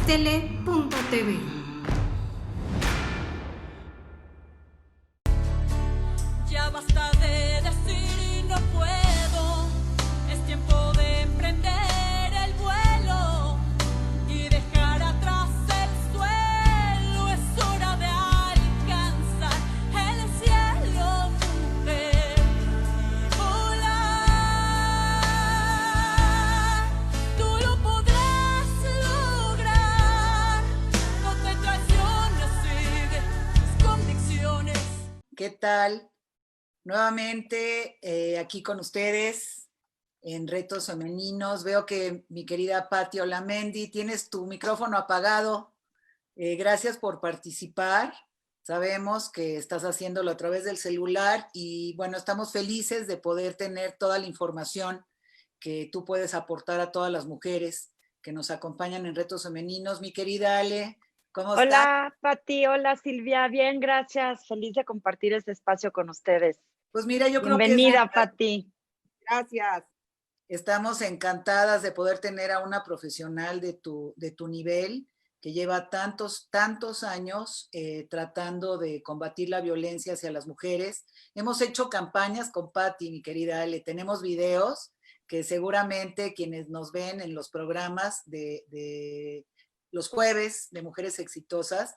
Tele.tv. Ya basta de decir no puedo, es tiempo de emprender el vuelo y dejar atrás el suelo, es hora de alcanzar el cielo, mujer, y volar. Tú lo podrás lograr, no te traiciones, sigue tus convicciones. ¿Qué tal? Nuevamente aquí con ustedes en Retos Femeninos. Veo que mi querida Patti Olamendi, tienes tu micrófono apagado. Gracias por participar. Sabemos que estás haciéndolo a través del celular y bueno, estamos felices de poder tener toda la información que tú puedes aportar a todas las mujeres que nos acompañan en Retos Femeninos. Mi querida Ale, ¿cómo estás? Hola, Pati, hola, Silvia, bien, gracias. Feliz de compartir este espacio con ustedes. Pues mira, yo creo que Bienvenida, Pati. gracias. Estamos encantadas de poder tener a una profesional de tu nivel que lleva tantos años tratando de combatir la violencia hacia las mujeres. Hemos hecho campañas con Patti, mi querida Ale. Tenemos videos que seguramente quienes nos ven en los programas de los jueves de Mujeres Exitosas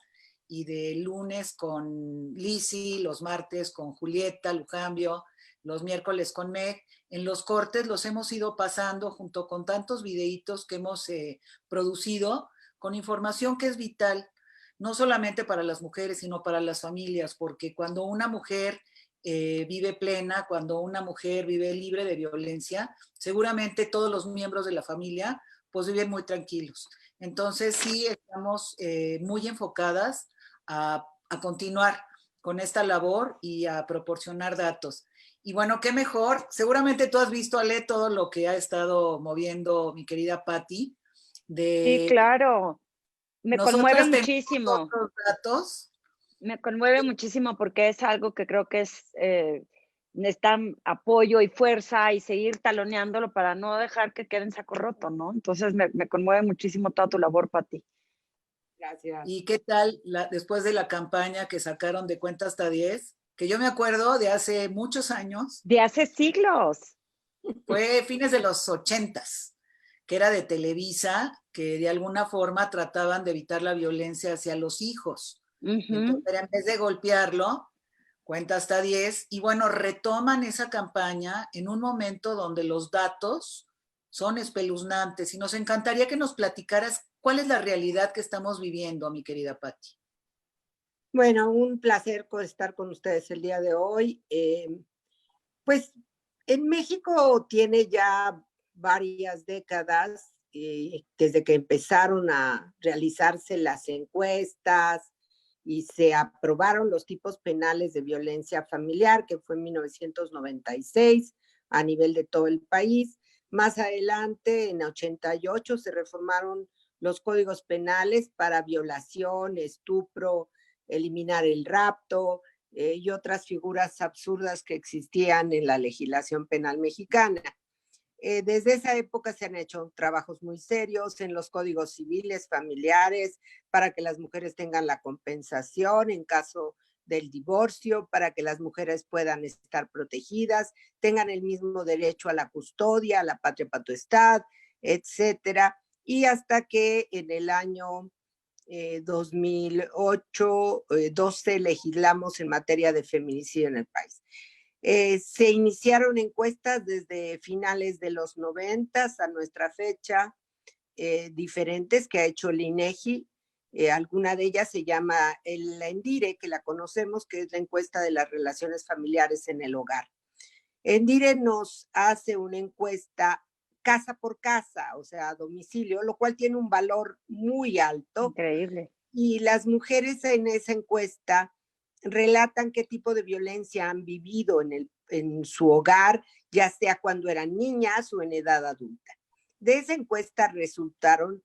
y de lunes con Lizzy, los martes con Julieta Lujambio, los miércoles con Meg, en los cortes los hemos ido pasando junto con tantos videitos que hemos producido con información que es vital, no solamente para las mujeres, sino para las familias, porque cuando una mujer vive plena, cuando una mujer vive libre de violencia, seguramente todos los miembros de la familia pues viven muy tranquilos. Entonces sí estamos muy enfocadas a continuar con esta labor y a proporcionar datos. Y bueno, qué mejor. Seguramente tú has visto, Ale, todo lo que ha estado moviendo mi querida Patti. Sí, claro. Me conmueve muchísimo. Otros datos. Me conmueve muchísimo porque es algo que creo que necesitan apoyo y fuerza y seguir taloneándolo para no dejar que quede en saco roto, ¿no? Entonces me conmueve muchísimo toda tu labor, Pati. Gracias. ¿Y qué tal después de la campaña que sacaron de Cuenta hasta 10? Que yo me acuerdo de hace muchos años. De hace siglos. Fue fines de los 80s, que era de Televisa, que de alguna forma trataban de evitar la violencia hacia los hijos. Entonces, en vez de golpearlo, cuenta hasta 10, y bueno, retoman esa campaña en un momento donde los datos son espeluznantes, y nos encantaría que nos platicaras cuál es la realidad que estamos viviendo, mi querida Patti. Bueno, un placer estar con ustedes el día de hoy. Pues en México tiene ya varias décadas desde que empezaron a realizarse las encuestas y se aprobaron los tipos penales de violencia familiar, que fue en 1996 a nivel de todo el país. Más adelante, en 88, se reformaron los códigos penales para violación, estupro, eliminar el rapto, y otras figuras absurdas que existían en la legislación penal mexicana. Desde esa época se han hecho trabajos muy serios en los códigos civiles, familiares, para que las mujeres tengan la compensación en caso del divorcio, para que las mujeres puedan estar protegidas, tengan el mismo derecho a la custodia, a la patria potestad, etcétera. Y hasta que en el año 2008, 12 legislamos en materia de feminicidio en el país. Se iniciaron encuestas desde finales de los 90 a nuestra fecha, diferentes que ha hecho el INEGI. Alguna de ellas se llama la ENDIRE, que la conocemos, que es la encuesta de las relaciones familiares en el hogar. ENDIRE nos hace una encuesta casa por casa, o sea, a domicilio, lo cual tiene un valor muy alto. Increíble. Y las mujeres en esa encuesta relatan qué tipo de violencia han vivido en su hogar, ya sea cuando eran niñas o en edad adulta. De esa encuesta resultaron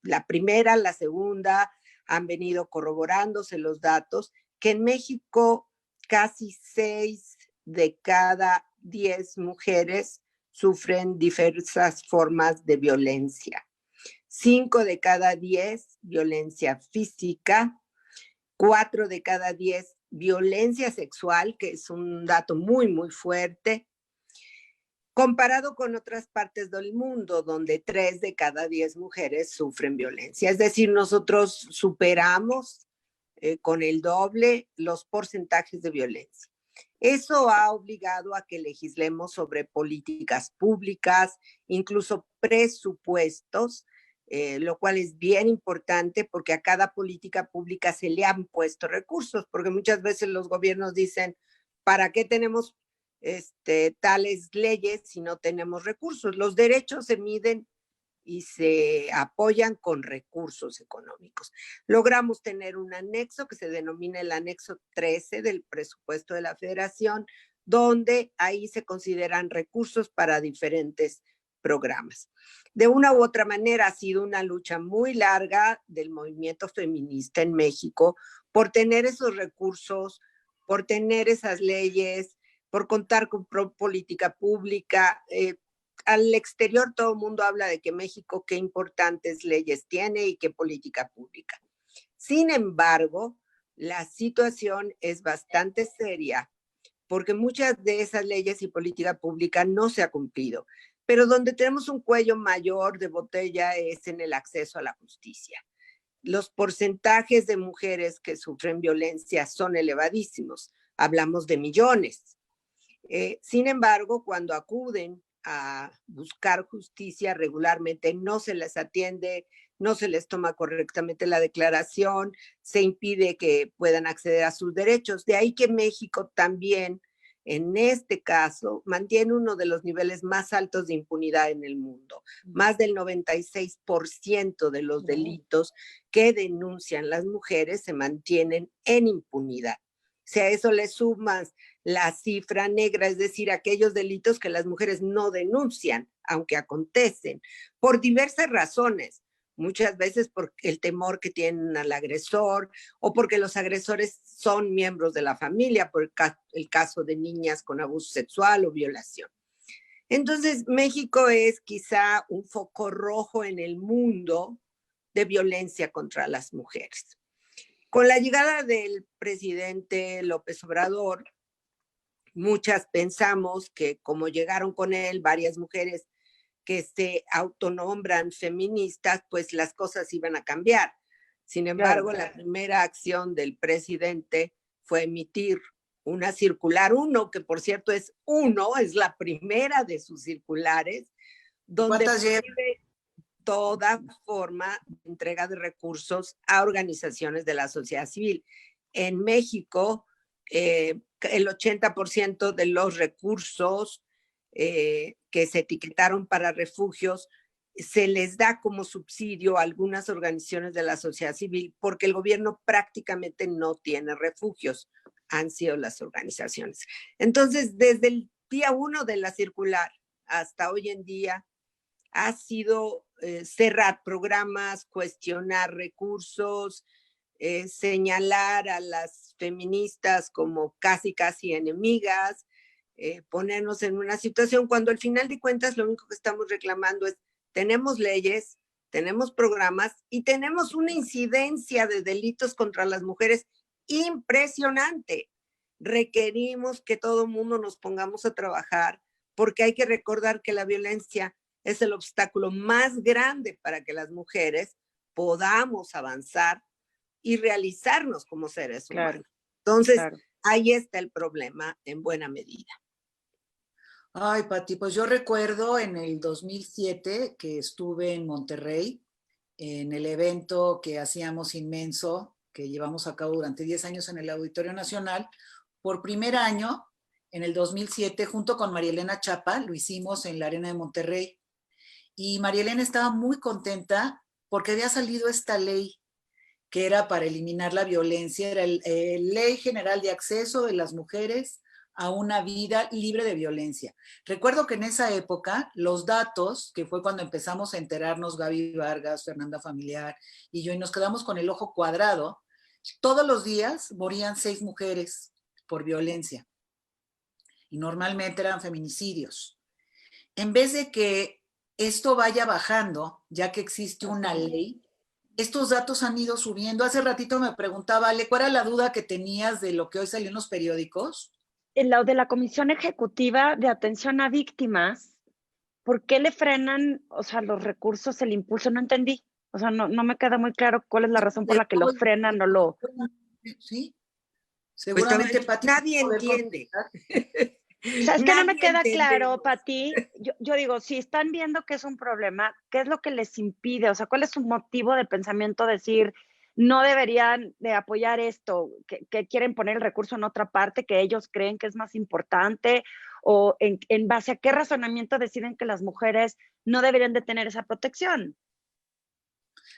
la primera, la segunda, han venido corroborándose los datos, que en México casi 6 de cada 10 mujeres sufren diversas formas de violencia. 5 de cada 10 violencia física, 4 de cada 10 violencia sexual, que es un dato muy, muy fuerte, comparado con otras partes del mundo, donde 3 de cada 10 mujeres sufren violencia. Es decir, nosotros superamos con el doble los porcentajes de violencia. Eso ha obligado a que legislemos sobre políticas públicas, incluso presupuestos, lo cual es bien importante porque a cada política pública se le han puesto recursos, porque muchas veces los gobiernos dicen, ¿para qué tenemos tales leyes si no tenemos recursos? Los derechos se miden y se apoyan con recursos económicos. Logramos tener un anexo que se denomina el anexo 13 del presupuesto de la Federación, donde ahí se consideran recursos para diferentes programas. De una u otra manera ha sido una lucha muy larga del movimiento feminista en México por tener esos recursos, por tener esas leyes, por contar con política pública. Al exterior todo el mundo habla de que México qué importantes leyes tiene y qué política pública. Sin embargo, la situación es bastante seria porque muchas de esas leyes y política pública no se ha cumplido. Pero donde tenemos un cuello mayor de botella es en el acceso a la justicia. Los porcentajes de mujeres que sufren violencia son elevadísimos. Hablamos de millones. Sin embargo, cuando acuden a buscar justicia regularmente no se les atiende, no se les toma correctamente la declaración, se impide que puedan acceder a sus derechos. De ahí que México también, en este caso, mantiene uno de los niveles más altos de impunidad en el mundo. Más del 96% de los delitos que denuncian las mujeres se mantienen en impunidad. Si a eso le sumas la cifra negra, es decir, aquellos delitos que las mujeres no denuncian, aunque acontecen, por diversas razones, muchas veces por el temor que tienen al agresor o porque los agresores son miembros de la familia, por el caso de niñas con abuso sexual o violación. Entonces, México es quizá un foco rojo en el mundo de violencia contra las mujeres. Con la llegada del presidente López Obrador, muchas pensamos que como llegaron con él varias mujeres que se autonombran feministas, pues las cosas iban a cambiar. Sin embargo, la primera acción del presidente fue emitir una circular 1, que por cierto es la primera de sus circulares, donde prohíbe toda forma de entrega de recursos a organizaciones de la sociedad civil. En México, el 80% de los recursos que se etiquetaron para refugios se les da como subsidio a algunas organizaciones de la sociedad civil porque el gobierno prácticamente no tiene refugios, han sido las organizaciones. Entonces, desde el día 1 de la circular hasta hoy en día, ha sido cerrar programas, cuestionar recursos, señalar a las feministas como casi enemigas, ponernos en una situación cuando al final de cuentas lo único que estamos reclamando es tenemos leyes, tenemos programas y tenemos una incidencia de delitos contra las mujeres impresionante. Requerimos que todo el mundo nos pongamos a trabajar porque hay que recordar que la violencia es el obstáculo más grande para que las mujeres podamos avanzar y realizarnos como seres humanos. Entonces, ahí está el problema en buena medida. Ay, Pati, pues yo recuerdo en el 2007 que estuve en Monterrey, en el evento que hacíamos inmenso, que llevamos a cabo durante 10 años en el Auditorio Nacional. Por primer año, en el 2007, junto con María Elena Chapa, lo hicimos en la Arena de Monterrey. Y María Elena estaba muy contenta porque había salido esta ley que era para eliminar la violencia, era la Ley General de Acceso de las Mujeres a una vida libre de violencia. Recuerdo que en esa época los datos, que fue cuando empezamos a enterarnos Gaby Vargas, Fernanda Familiar y yo, y nos quedamos con el ojo cuadrado, todos los días morían 6 mujeres por violencia y normalmente eran feminicidios. En vez de que esto vaya bajando, ya que existe una ley. Estos datos han ido subiendo. Hace ratito me preguntaba, Ale, ¿cuál era la duda que tenías de lo que hoy salió en los periódicos? En lo de la Comisión Ejecutiva de Atención a Víctimas, ¿por qué le frenan, o sea, los recursos, el impulso? No entendí. O sea, no me queda muy claro cuál es la razón por la que lo frenan o lo... Sí, Pues seguramente Pati nadie va a poder entiende. contestar. O sea, es que no me Nadie queda claro, entendemos. Pati. Yo digo, si están viendo que es un problema, ¿qué es lo que les impide? O sea, ¿cuál es su motivo de pensamiento decir, no deberían de apoyar esto, que quieren poner el recurso en otra parte que ellos creen que es más importante? ¿O en base a qué razonamiento deciden que las mujeres no deberían de tener esa protección?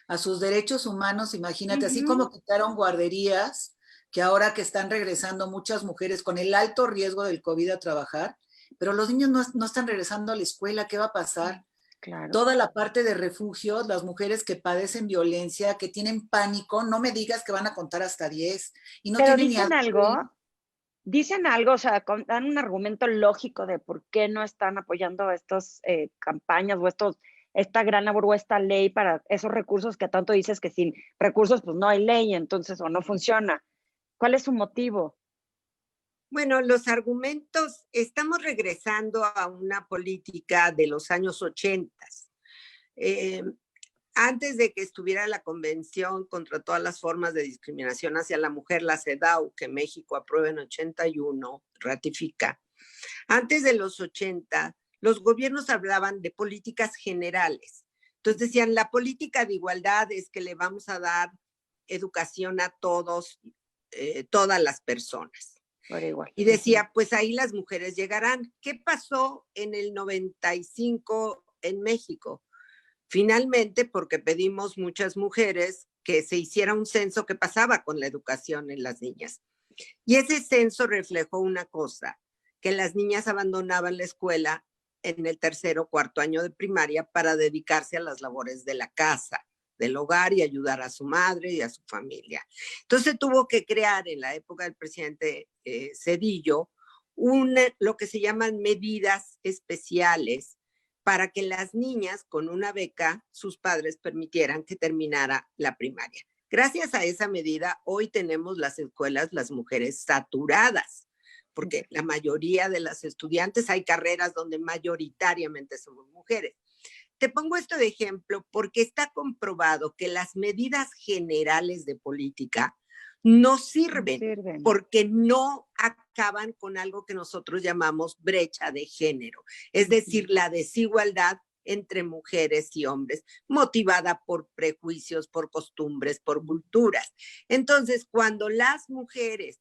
A sus derechos humanos, imagínate, así Ujú. como quitaron guarderías, que ahora que están regresando muchas mujeres con el alto riesgo del COVID a trabajar, pero los niños no están regresando a la escuela, ¿qué va a pasar? Claro. Toda la parte de refugios, las mujeres que padecen violencia, que tienen pánico, no me digas que van a contar hasta 10 y no Pero tienen ni dicen algo, o sea, dan un argumento lógico de por qué no están apoyando estas campañas o esta gran labor o esta ley para esos recursos que tanto dices que sin recursos pues no hay ley, entonces o no funciona. ¿Cuál es su motivo? Bueno, los argumentos, estamos regresando a una política de los años 80. Antes de que estuviera la Convención contra todas las formas de discriminación hacia la mujer, la CEDAW, que México aprueba en 81, ratifica. Antes de los 80, los gobiernos hablaban de políticas generales. Entonces decían, la política de igualdad es que le vamos a dar educación a todos, todas las personas. Por igual. Y decía, pues ahí las mujeres llegarán. ¿Qué pasó en el 95 en México? Finalmente, porque pedimos muchas mujeres que se hiciera un censo que pasaba con la educación en las niñas. Y ese censo reflejó una cosa, que las niñas abandonaban la escuela en el tercer o cuarto año de primaria para dedicarse a las labores de la casa, del hogar y ayudar a su madre y a su familia. Entonces tuvo que crear en la época del presidente Zedillo lo que se llaman medidas especiales para que las niñas con una beca, sus padres permitieran que terminara la primaria. Gracias a esa medida, hoy tenemos las escuelas, las mujeres saturadas, porque la mayoría de las estudiantes, hay carreras donde mayoritariamente somos mujeres. Te pongo esto de ejemplo porque está comprobado que las medidas generales de política no sirven, porque no acaban con algo que nosotros llamamos brecha de género, es decir, la desigualdad entre mujeres y hombres, motivada por prejuicios, por costumbres, por culturas. Entonces, cuando las mujeres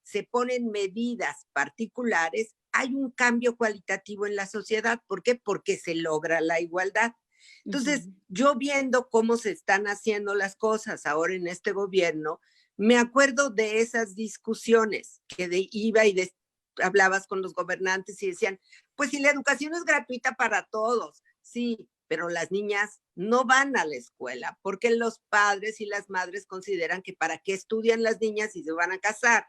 se ponen medidas particulares, hay un cambio cualitativo en la sociedad. ¿Por qué? Porque se logra la igualdad. Entonces, yo viendo cómo se están haciendo las cosas ahora en este gobierno, me acuerdo de esas discusiones que iba y hablabas con los gobernantes y decían, pues si la educación es gratuita para todos, sí, pero las niñas no van a la escuela porque los padres y las madres consideran que para qué estudian las niñas si se van a casar.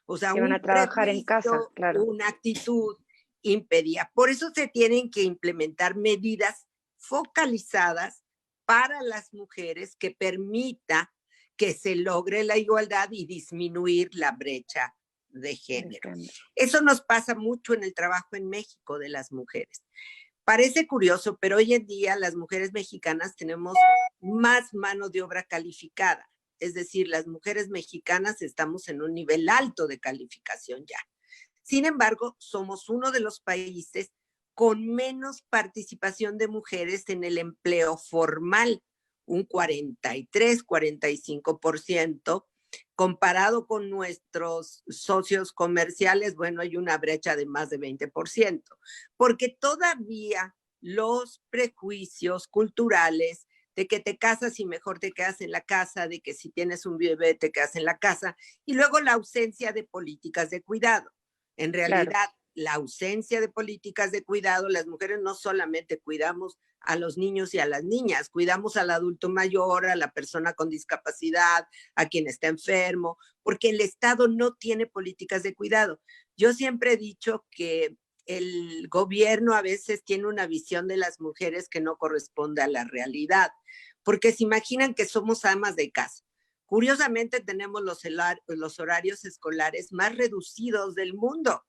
O sea, van a trabajar en casa, claro. Una actitud impedía. Por eso se tienen que implementar medidas focalizadas para las mujeres que permita que se logre la igualdad y disminuir la brecha de género. Eso nos pasa mucho en el trabajo en México de las mujeres. Parece curioso, pero hoy en día las mujeres mexicanas tenemos más mano de obra calificada. Es decir, las mujeres mexicanas estamos en un nivel alto de calificación ya. Sin embargo, somos uno de los países con menos participación de mujeres en el empleo formal, un 43, 45%, comparado con nuestros socios comerciales, bueno, hay una brecha de más de 20%, porque todavía los prejuicios culturales de que te casas y mejor te quedas en la casa, de que si tienes un bebé te quedas en la casa, y luego la ausencia de políticas de cuidado. En realidad, claro, la ausencia de políticas de cuidado, las mujeres no solamente cuidamos a los niños y a las niñas, cuidamos al adulto mayor, a la persona con discapacidad, a quien está enfermo, porque el Estado no tiene políticas de cuidado. Yo siempre he dicho que el gobierno a veces tiene una visión de las mujeres que no corresponde a la realidad, porque se imaginan que somos amas de casa. Curiosamente tenemos los horarios escolares más reducidos del mundo.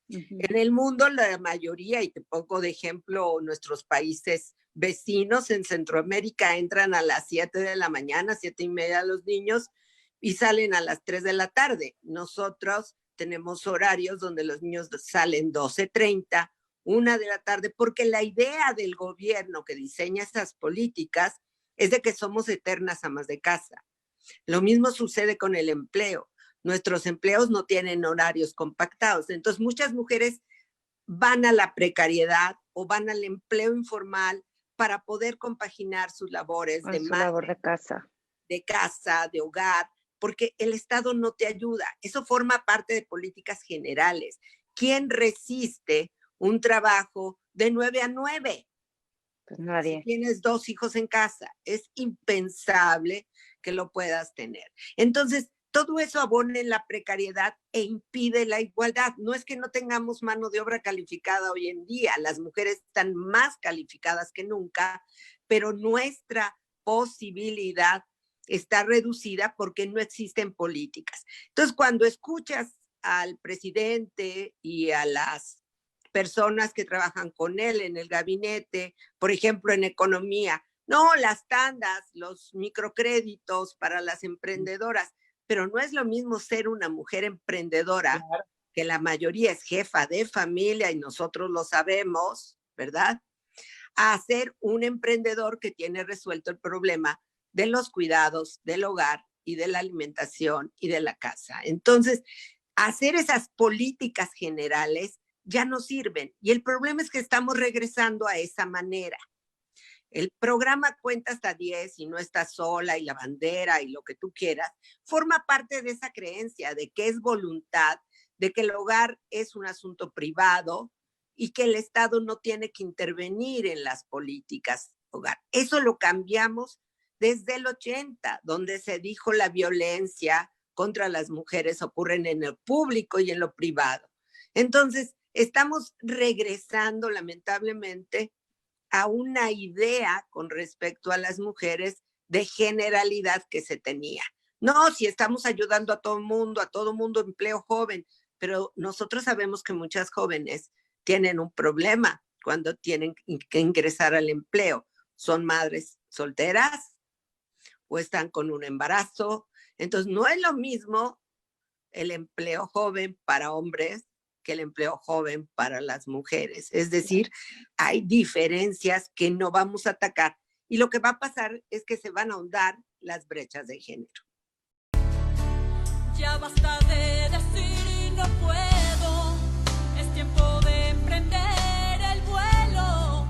En el mundo la mayoría, y te pongo de ejemplo nuestros países vecinos en Centroamérica, entran a las 7 de la mañana, 7:30 los niños, y salen a las 3 de la tarde. Nosotros tenemos horarios donde los niños salen 12:30, 1 de la tarde, porque la idea del gobierno que diseña estas políticas es de que somos eternas amas de casa. Lo mismo sucede con el empleo. Nuestros empleos no tienen horarios compactados. Entonces, muchas mujeres van a la precariedad o van al empleo informal para poder compaginar sus labores de madre, labor de casa, de hogar, porque el Estado no te ayuda. Eso forma parte de políticas generales. ¿Quién resiste un trabajo de 9 a 9? Pues nadie. Si tienes 2 hijos en casa, es impensable que lo puedas tener. Entonces, todo eso abona en la precariedad e impide la igualdad. No es que no tengamos mano de obra calificada hoy en día, las mujeres están más calificadas que nunca, pero nuestra posibilidad está reducida porque no existen políticas. Entonces, cuando escuchas al presidente y a las personas que trabajan con él en el gabinete, por ejemplo, en economía, no, las tandas, los microcréditos para las emprendedoras, pero no es lo mismo ser una mujer emprendedora, claro, que la mayoría es jefa de familia y nosotros lo sabemos, ¿verdad? A ser un emprendedor que tiene resuelto el problema de los cuidados, del hogar y de la alimentación y de la casa. Entonces, hacer esas políticas generales ya no sirven. Y el problema es que estamos regresando a esa manera. El programa Cuenta hasta 10 y no estás sola y la bandera y lo que tú quieras, forma parte de esa creencia de que es voluntad, de que el hogar es un asunto privado y que el Estado no tiene que intervenir en las políticas hogar. Eso lo cambiamos desde el 80, donde se dijo la violencia contra las mujeres ocurren en el público y en lo privado. Entonces, estamos regresando lamentablemente a una idea con respecto a las mujeres de generalidad que se tenía. No, si estamos ayudando a todo mundo empleo joven, pero nosotros sabemos que muchas jóvenes tienen un problema cuando tienen que ingresar al empleo. Son madres solteras o están con un embarazo. Entonces, no es lo mismo el empleo joven para hombres que el empleo joven para las mujeres. Es decir, hay diferencias que no vamos a atacar y lo que va a pasar es que se van a ahondar las brechas de género. Ya basta de decir no puedo, es tiempo de emprender el vuelo.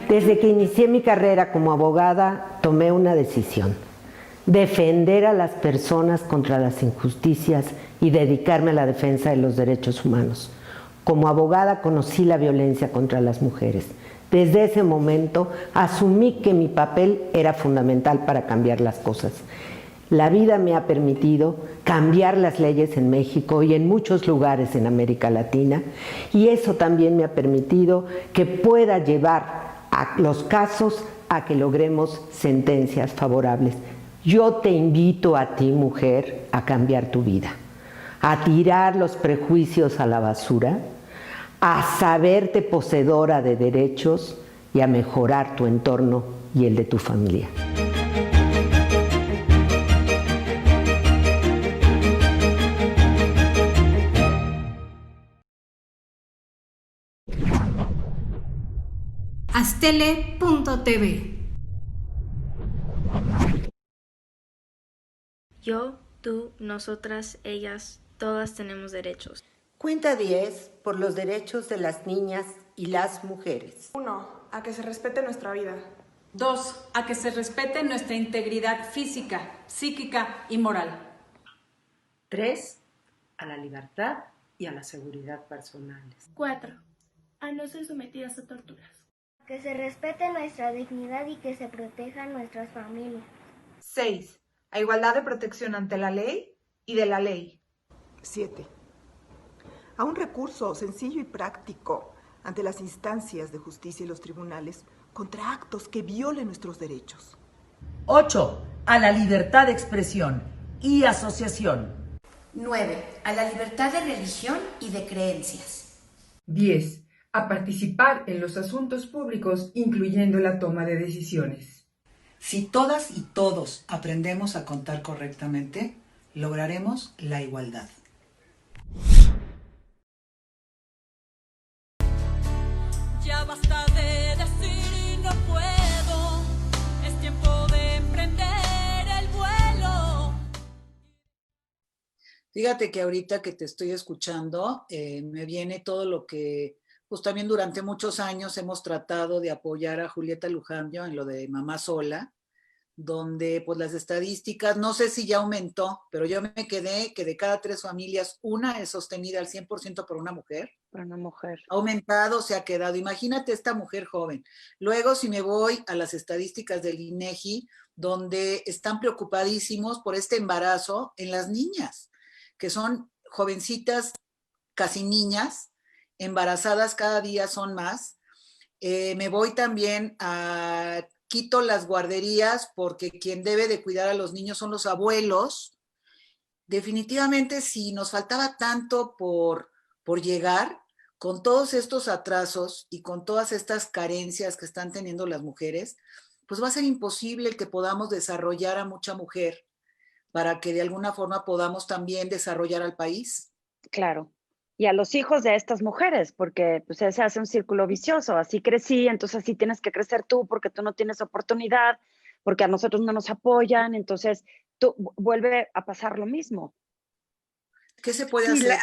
Desde que inicié mi carrera como abogada, tomé una decisión: defender a las personas contra las injusticias y dedicarme a la defensa de los derechos humanos. Como abogada conocí la violencia contra las mujeres. Desde ese momento asumí que mi papel era fundamental para cambiar las cosas. La vida me ha permitido cambiar las leyes en México y en muchos lugares en América Latina, y eso también me ha permitido que pueda llevar a los casos a que logremos sentencias favorables. Yo te invito a ti, mujer, a cambiar tu vida, a tirar los prejuicios a la basura, a saberte poseedora de derechos y a mejorar tu entorno y el de tu familia. Aztele.tv. Yo, tú, nosotras, ellas, todas tenemos derechos. Cuenta 10 por los derechos de las niñas y las mujeres. 1. A que se respete nuestra vida. 2. A que se respete nuestra integridad física, psíquica y moral. 3. A la libertad y a la seguridad personales. 4. A no ser sometidas a torturas. que se respete nuestra dignidad y que se protejan nuestras familias. 6. A igualdad de protección ante la ley y de la ley. 7. A un recurso sencillo y práctico ante las instancias de justicia y los tribunales contra actos que violen nuestros derechos. 8. A la libertad de expresión y asociación. 9. A la libertad de religión y de creencias. 10. A participar en los asuntos públicos, incluyendo la toma de decisiones. Si todas y todos aprendemos a contar correctamente, lograremos la igualdad. Ya basta de decir no puedo, es tiempo de emprender el vuelo. Fíjate que ahorita que te estoy escuchando, me viene todo lo que, pues también durante muchos años hemos tratado de apoyar a Julieta Lujambio en lo de Mamá Sola, donde pues las estadísticas, no sé si ya aumentó, pero yo me quedé que de cada 3 familias, una es sostenida al 100% por una mujer. Por una mujer. Ha aumentado, se ha quedado. Imagínate esta mujer joven. Luego, si me voy a las estadísticas del INEGI, donde están preocupadísimos por este embarazo en las niñas, que son jovencitas, casi niñas, embarazadas cada día son más. Me voy también a quito las guarderías porque quien debe de cuidar a los niños son los abuelos. Definitivamente, si nos faltaba tanto por llegar, con todos estos atrasos y con todas estas carencias que están teniendo las mujeres, pues va a ser imposible el que podamos desarrollar a mucha mujer para que de alguna forma podamos también desarrollar al país. Claro. Y a los hijos de estas mujeres, porque pues se hace un círculo vicioso. Así crecí, entonces así tienes que crecer tú porque tú no tienes oportunidad, porque a nosotros no nos apoyan, entonces tú vuelve a pasar lo mismo. ¿Qué se puede hacer?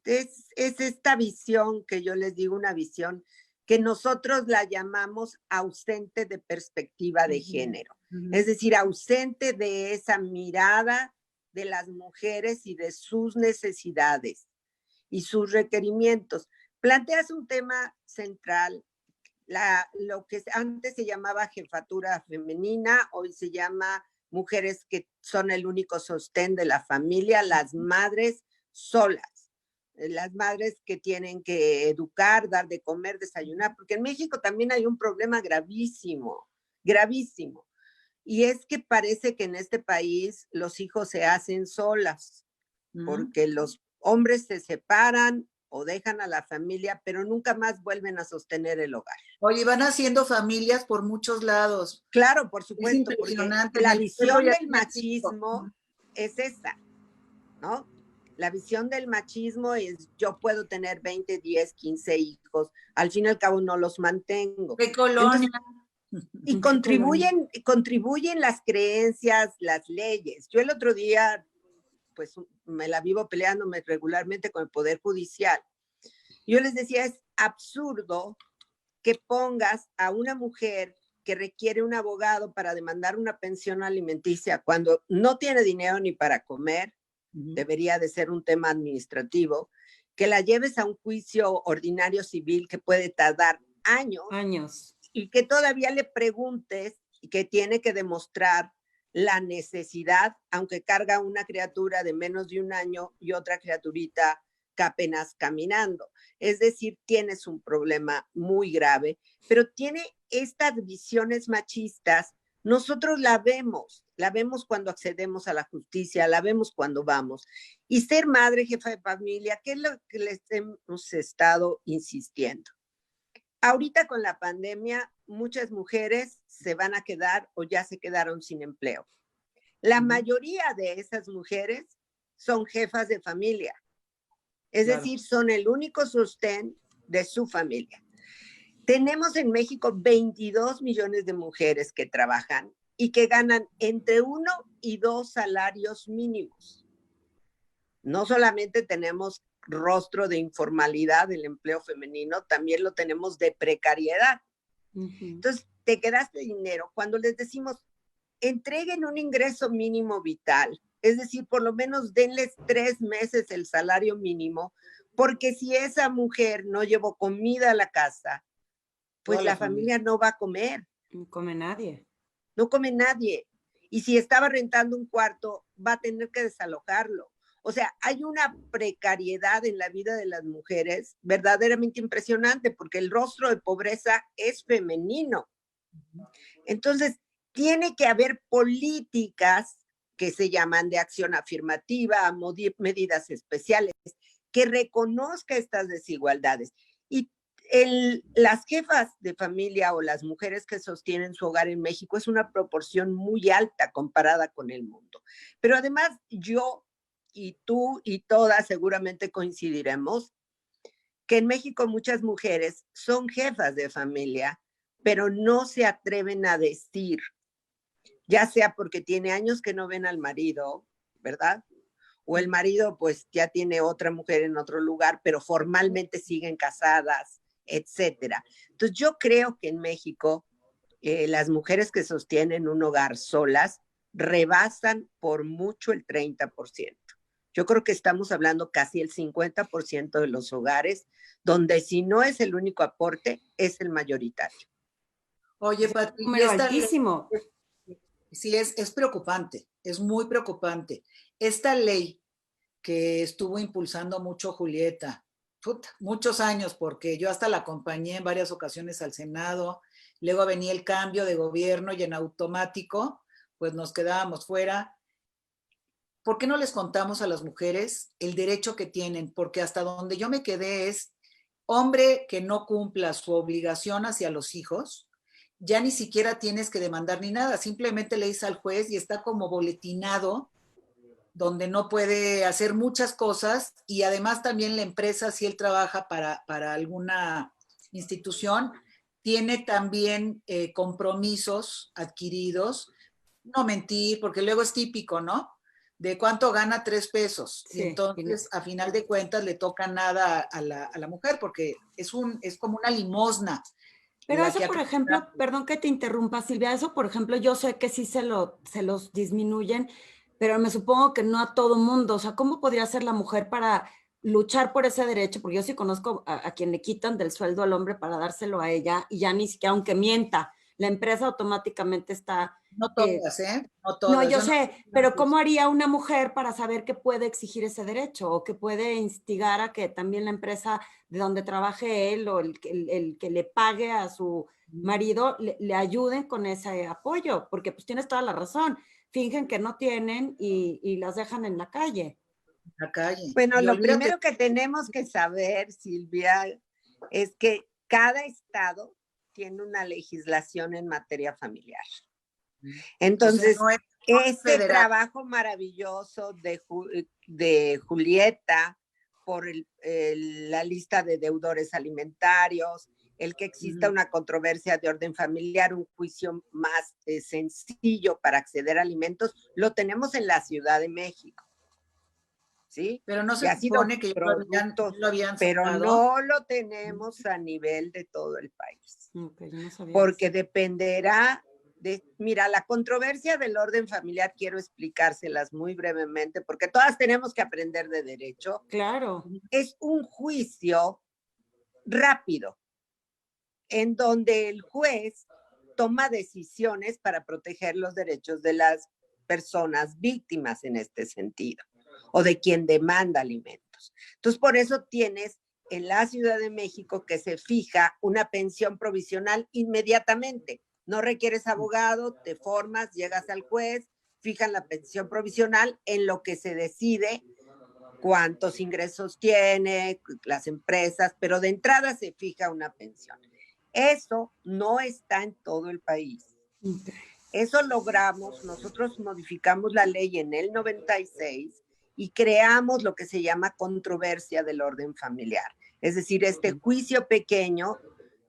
Es esta visión que yo les digo, una visión que nosotros la llamamos ausente de perspectiva de género. Es decir, ausente de esa mirada de las mujeres y de sus necesidades y sus requerimientos. Planteas un tema central, lo que antes se llamaba jefatura femenina, hoy se llama mujeres que son el único sostén de la familia, las madres solas, las madres que tienen que educar, dar de comer, desayunar, porque en México también hay un problema gravísimo, gravísimo, y es que parece que en este país los hijos se hacen solas, porque los hombres se separan o dejan a la familia, pero nunca más vuelven a sostener el hogar. Oye, van haciendo familias por muchos lados. Claro, por supuesto, porque la visión del machismo es esa, ¿no? La visión del machismo es yo puedo tener 20, 10, 15 hijos, al fin y al cabo no los mantengo. ¿Qué colonia? Y contribuyen las creencias, las leyes. Yo el otro día, pues me la vivo peleándome regularmente con el Poder Judicial. Yo les decía, es absurdo que pongas a una mujer que requiere un abogado para demandar una pensión alimenticia cuando no tiene dinero ni para comer, debería de ser un tema administrativo, que la lleves a un juicio ordinario civil que puede tardar años. Y que todavía le preguntes y que tiene que demostrar la necesidad, aunque carga una criatura de menos de 1 año y otra criaturita que apenas caminando. Es decir, tienes un problema muy grave, pero tiene estas visiones machistas. Nosotros la vemos cuando accedemos a la justicia, la vemos cuando vamos. Y ser madre, jefa de familia, ¿qué es lo que les hemos estado insistiendo? Ahorita con la pandemia, muchas mujeres se van a quedar o ya se quedaron sin empleo. La mayoría de esas mujeres son jefas de familia. Es decir, son el único sostén de su familia. Tenemos en México 22 millones de mujeres que trabajan y que ganan entre 1 y 2 salarios mínimos. No solamente tenemos rostro de informalidad del empleo femenino, también lo tenemos de precariedad. Entonces, te quedaste dinero. Cuando les decimos, entreguen un ingreso mínimo vital, es decir, por lo menos denles 3 meses el salario mínimo, porque si esa mujer no llevó comida a la casa, pues Toda la la familia no va a comer. No come nadie. No come nadie. Y si estaba rentando un cuarto, va a tener que desalojarlo. O sea, hay una precariedad en la vida de las mujeres verdaderamente impresionante, porque el rostro de pobreza es femenino. Entonces, tiene que haber políticas que se llaman de acción afirmativa, medidas especiales, que reconozca estas desigualdades. Y las jefas de familia o las mujeres que sostienen su hogar en México es una proporción muy alta comparada con el mundo. Pero además yo y tú y todas seguramente coincidiremos que en México muchas mujeres son jefas de familia, pero no se atreven a decir, ya sea porque tiene años que no ven al marido, ¿verdad? O el marido pues ya tiene otra mujer en otro lugar, pero formalmente siguen casadas, etcétera. Entonces yo creo que en México las mujeres que sostienen un hogar solas rebasan por mucho el 30%. Yo creo que estamos hablando casi el 50% de los hogares donde si no es el único aporte, es el mayoritario. Oye, Pati, altísimo. Sí, es preocupante, es muy preocupante. Esta ley que estuvo impulsando mucho Julieta, muchos años, porque yo hasta la acompañé en varias ocasiones al Senado, luego venía el cambio de gobierno y en automático, pues nos quedábamos fuera. ¿Por qué no les contamos a las mujeres el derecho que tienen? Porque hasta donde yo me quedé es, hombre que no cumpla su obligación hacia los hijos, ya ni siquiera tienes que demandar ni nada, simplemente le dices al juez y está como boletinado, donde no puede hacer muchas cosas, y además también la empresa, si él trabaja para alguna institución, tiene también compromisos adquiridos, no mentir, porque luego es típico, ¿no? De cuánto gana 3 pesos. Sí, y entonces, a final de cuentas, le toca nada a la mujer, porque es como una limosna. Pero eso, por ejemplo, perdón que te interrumpa, Silvia, eso, por ejemplo, yo sé que sí se los disminuyen, pero me supongo que no a todo mundo. O sea, ¿cómo podría ser la mujer para luchar por ese derecho? Porque yo sí conozco a quien le quitan del sueldo al hombre para dárselo a ella, y ya ni siquiera, aunque mienta, la empresa automáticamente está... No todas, No todas. No, yo sé, pero ¿cómo haría una mujer para saber que puede exigir ese derecho o que puede instigar a que también la empresa de donde trabaje él o el que le pague a su marido le ayuden con ese apoyo? Porque pues tienes toda la razón, fingen que no tienen y las dejan en la calle. La calle. Bueno, lo primero que tenemos que saber, Silvia, es que cada estado tiene una legislación en materia familiar. Entonces, o sea, no este trabajo maravilloso de Julieta por la lista de deudores alimentarios, el que exista una controversia de orden familiar, un juicio más sencillo para acceder a alimentos, lo tenemos en la Ciudad de México. ¿Sí? Pero no se supone que lo habían pero no lo tenemos a nivel de todo el país. Okay, yo no sabía porque eso. dependerá mira, la controversia del orden familiar, quiero explicárselas muy brevemente, porque todas tenemos que aprender de derecho. Claro. Es un juicio rápido, en donde el juez toma decisiones para proteger los derechos de las personas víctimas en este sentido, o de quien demanda alimentos. Entonces, por eso tienes en la Ciudad de México que se fija una pensión provisional inmediatamente. No requieres abogado, te formas, llegas al juez, fijan la pensión provisional en lo que se decide cuántos ingresos tiene, las empresas, pero de entrada se fija una pensión. Eso no está en todo el país. Eso logramos, nosotros modificamos la ley en el 96 y creamos lo que se llama controversia del orden familiar. Es decir, este juicio pequeño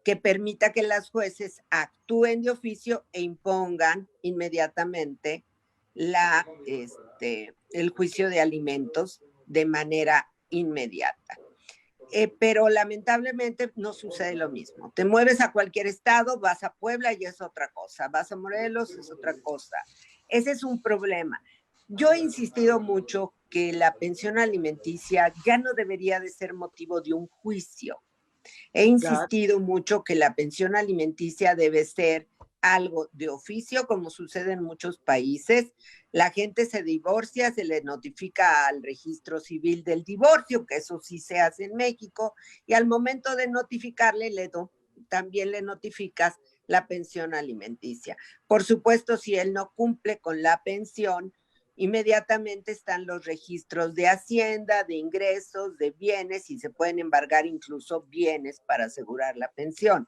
que permita que las jueces actúen de oficio e impongan inmediatamente el juicio de alimentos de manera inmediata. Pero lamentablemente no sucede lo mismo. Te mueves a cualquier estado, vas a Puebla y es otra cosa, vas a Morelos es otra cosa. Ese es un problema. Yo he insistido mucho que la pensión alimenticia ya no debería de ser motivo de un juicio. He insistido mucho que la pensión alimenticia debe ser algo de oficio, como sucede en muchos países. La gente se divorcia, se le notifica al registro civil del divorcio, que eso sí se hace en México, y al momento de notificarle, también le notificas la pensión alimenticia. Por supuesto, si él no cumple con la pensión, inmediatamente están los registros de Hacienda, de ingresos, de bienes, y se pueden embargar incluso bienes para asegurar la pensión.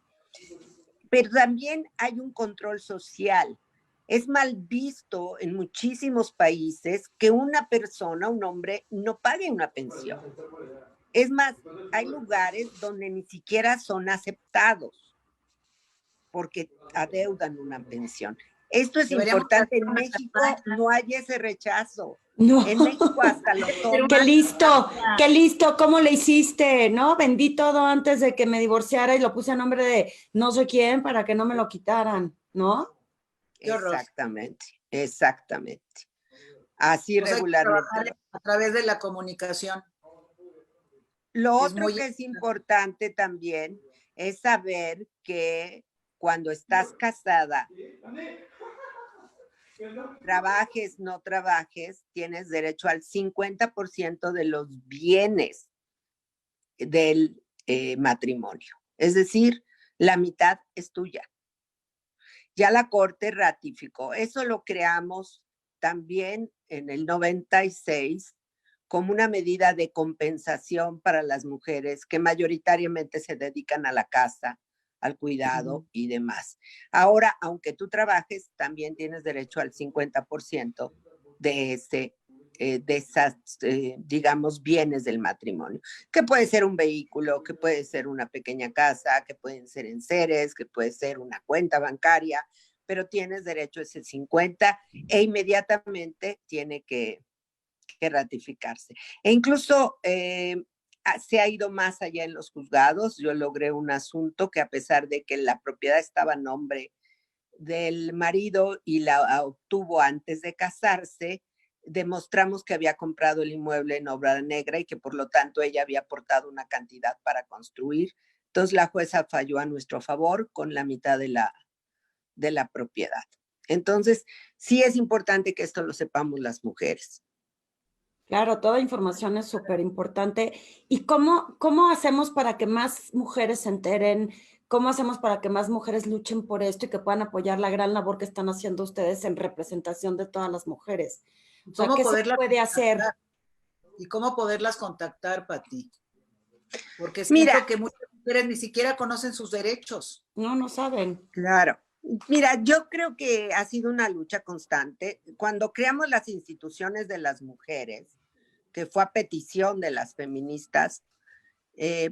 Pero también hay un control social. Es mal visto en muchísimos países que una persona, un hombre, no pague una pensión. Es más, hay lugares donde ni siquiera son aceptados porque adeudan una pensión. Esto es importante. En México no hay ese rechazo. No. En México hasta lo toman. Qué listo, ¿cómo le hiciste? ¿No? Vendí todo antes de que me divorciara y lo puse a nombre de no sé quién para que no me lo quitaran, ¿no? Exactamente, exactamente. Así regularmente. A través de la comunicación. Lo otro que es importante también es saber que cuando estás casada, trabajes, no trabajes, tienes derecho al 50% de los bienes del matrimonio. Es decir, la mitad es tuya. Ya la Corte ratificó. Eso lo creamos también en el 96 como una medida de compensación para las mujeres que mayoritariamente se dedican a la casa, al cuidado y demás. Ahora, aunque tú trabajes, también tienes derecho al 50% de esas, digamos, bienes del matrimonio, que puede ser un vehículo, que puede ser una pequeña casa, que pueden ser enseres, que puede ser una cuenta bancaria, pero tienes derecho a ese 50% e inmediatamente tiene que ratificarse. E incluso se ha ido más allá en los juzgados. Yo logré un asunto que, a pesar de que la propiedad estaba a nombre del marido y la obtuvo antes de casarse, demostramos que había comprado el inmueble en obra negra y que por lo tanto ella había aportado una cantidad para construir. Entonces la jueza falló a nuestro favor con la mitad de la propiedad. Entonces sí es importante que esto lo sepamos las mujeres. Claro, toda información es súper importante. ¿Y cómo hacemos para que más mujeres se enteren? ¿Cómo hacemos para que más mujeres luchen por esto y que puedan apoyar la gran labor que están haciendo ustedes en representación de todas las mujeres? O sea, ¿qué se puede hacer? ¿Y cómo poderlas contactar, Pati? Porque siento que muchas mujeres ni siquiera conocen sus derechos. No saben. Claro. Mira, yo creo que ha sido una lucha constante. Cuando creamos las instituciones de las mujeres, que fue a petición de las feministas,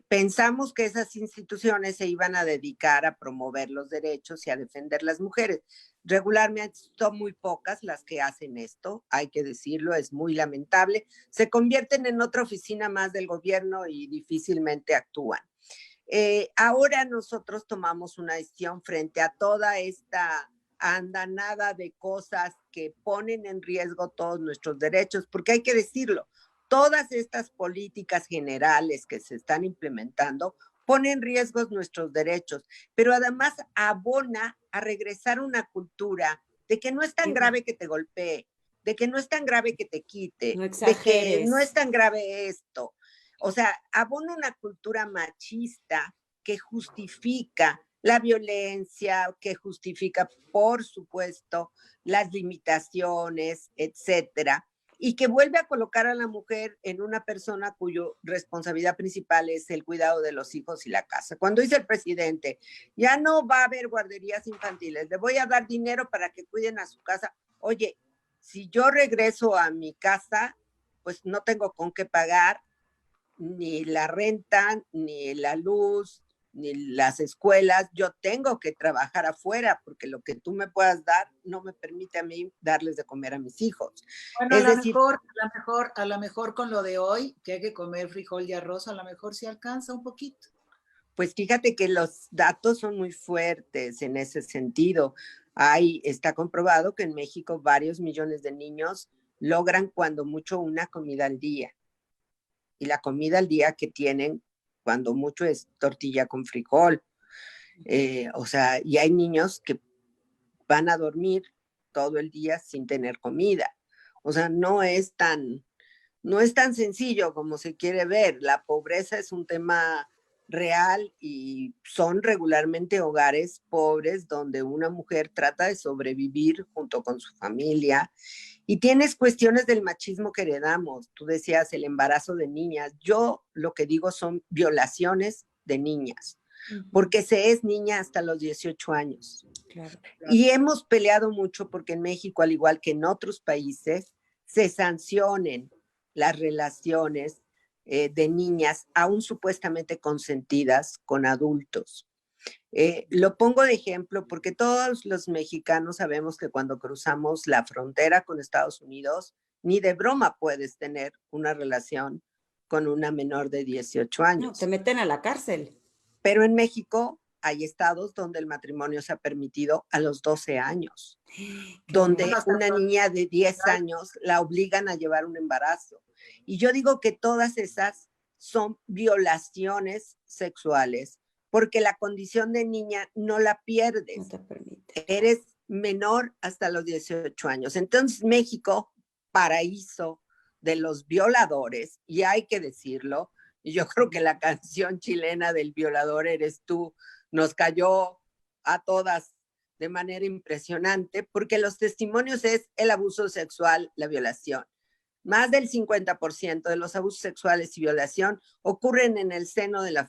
pensamos que esas instituciones se iban a dedicar a promover los derechos y a defender las mujeres. Regularmente son muy pocas las que hacen esto, hay que decirlo, es muy lamentable. Se convierten en otra oficina más del gobierno y difícilmente actúan. Ahora nosotros tomamos una decisión frente a toda esta andanada de cosas que ponen en riesgo todos nuestros derechos, porque hay que decirlo, todas estas políticas generales que se están implementando ponen en riesgo nuestros derechos, pero además abona a regresar una cultura de que no es tan grave que te golpee, de que no es tan grave que te quite, de que no es tan grave esto. O sea, abona una cultura machista que justifica la violencia, que justifica, por supuesto, las limitaciones, etcétera, y que vuelve a colocar a la mujer en una persona cuya responsabilidad principal es el cuidado de los hijos y la casa. Cuando dice el presidente, ya no va a haber guarderías infantiles, le voy a dar dinero para que cuiden a su casa. Oye, si yo regreso a mi casa, pues no tengo con qué pagar ni la renta, ni la luz, ni las escuelas. Yo tengo que trabajar afuera porque lo que tú me puedas dar no me permite a mí darles de comer a mis hijos. Bueno, a lo mejor con lo de hoy, que hay que comer frijol y arroz, a lo mejor sí alcanza un poquito. Pues fíjate que los datos son muy fuertes en ese sentido. Está comprobado que en México varios millones de niños logran cuando mucho una comida al día. Y la comida al día que tienen cuando mucho es tortilla con frijol. O sea, y hay niños que van a dormir todo el día sin tener comida. O sea, no es tan sencillo como se quiere ver. La pobreza es un tema real y son regularmente hogares pobres donde una mujer trata de sobrevivir junto con su familia. Y tienes cuestiones del machismo que heredamos. Tú decías el embarazo de niñas. Yo lo que digo son violaciones de niñas, porque se es niña hasta los 18 años. Claro. Y hemos peleado mucho porque en México, al igual que en otros países, se sancionen las relaciones de niñas, aún supuestamente consentidas, con adultos. Lo pongo de ejemplo porque todos los mexicanos sabemos que cuando cruzamos la frontera con Estados Unidos, ni de broma puedes tener una relación con una menor de 18 años. No, te meten a la cárcel. Pero en México hay estados donde el matrimonio se ha permitido a los 12 años, donde una niña de 10 años la obligan a llevar un embarazo. Y yo digo que todas esas son violaciones sexuales, porque la condición de niña no la pierdes. No te permite. Eres menor hasta los 18 años. Entonces México, paraíso de los violadores, y hay que decirlo, y yo creo que la canción chilena del violador eres tú nos cayó a todas de manera impresionante, porque los testimonios es el abuso sexual, la violación. Más del 50% de los abusos sexuales y violación ocurren en el seno de la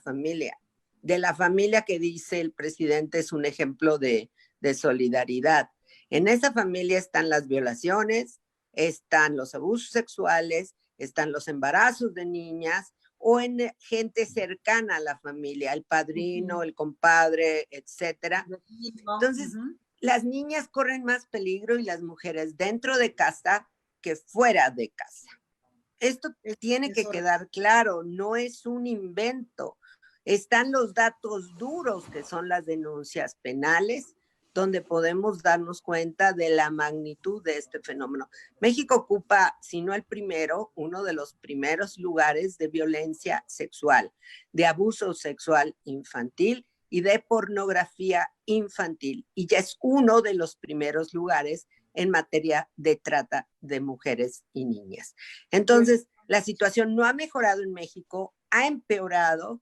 familia que dice el presidente es un ejemplo de solidaridad. En esa familia están las violaciones, están los abusos sexuales, están los embarazos de niñas, o en gente cercana a la familia, el padrino, el compadre, etcétera. Entonces, las niñas corren más peligro y las mujeres dentro de casa que fuera de casa. Esto tiene que quedar claro, no es un invento. Están los datos duros, que son las denuncias penales, donde podemos darnos cuenta de la magnitud de este fenómeno. México ocupa, si no el primero, uno de los primeros lugares de violencia sexual, de abuso sexual infantil y de pornografía infantil. Y ya es uno de los primeros lugares en materia de trata de mujeres y niñas. Entonces, la situación no ha mejorado en México, ha empeorado.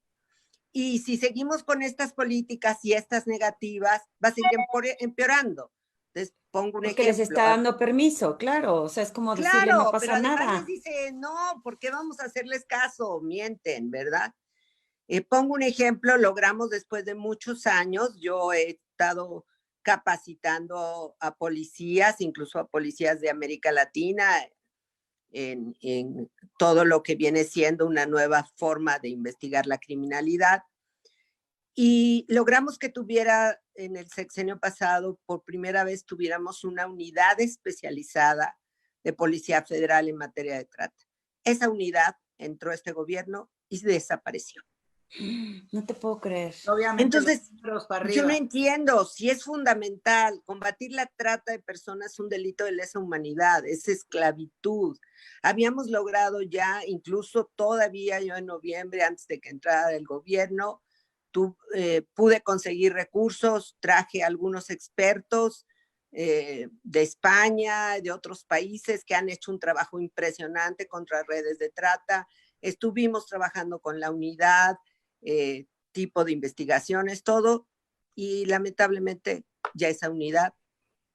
Y si seguimos con estas políticas y estas negativas, va a seguir empeorando. Entonces, pongo un Porque ejemplo. les está dando permiso, claro. O sea, es como decirle, no pasa pero además nada. les dice, no, ¿por qué vamos a hacerles caso? Mienten, ¿verdad? Pongo un ejemplo, logramos después de muchos años, yo he estado capacitando a policías, incluso a policías de América Latina, en todo lo que viene siendo una nueva forma de investigar la criminalidad. Y logramos que tuviera, en el sexenio pasado, por primera vez tuviéramos una unidad especializada de Policía Federal en materia de trata. Esa unidad entró a este gobierno y desapareció. No te puedo creer. Obviamente, entonces, yo no entiendo si es fundamental. Combatir la trata de personas es un delito de lesa humanidad, es esclavitud. Habíamos logrado ya, incluso todavía yo en noviembre, antes de que entrara el gobierno, pude conseguir recursos, traje a algunos expertos de España, de otros países que han hecho un trabajo impresionante contra redes de trata. Estuvimos trabajando con la unidad, tipo de investigaciones, todo, y lamentablemente ya esa unidad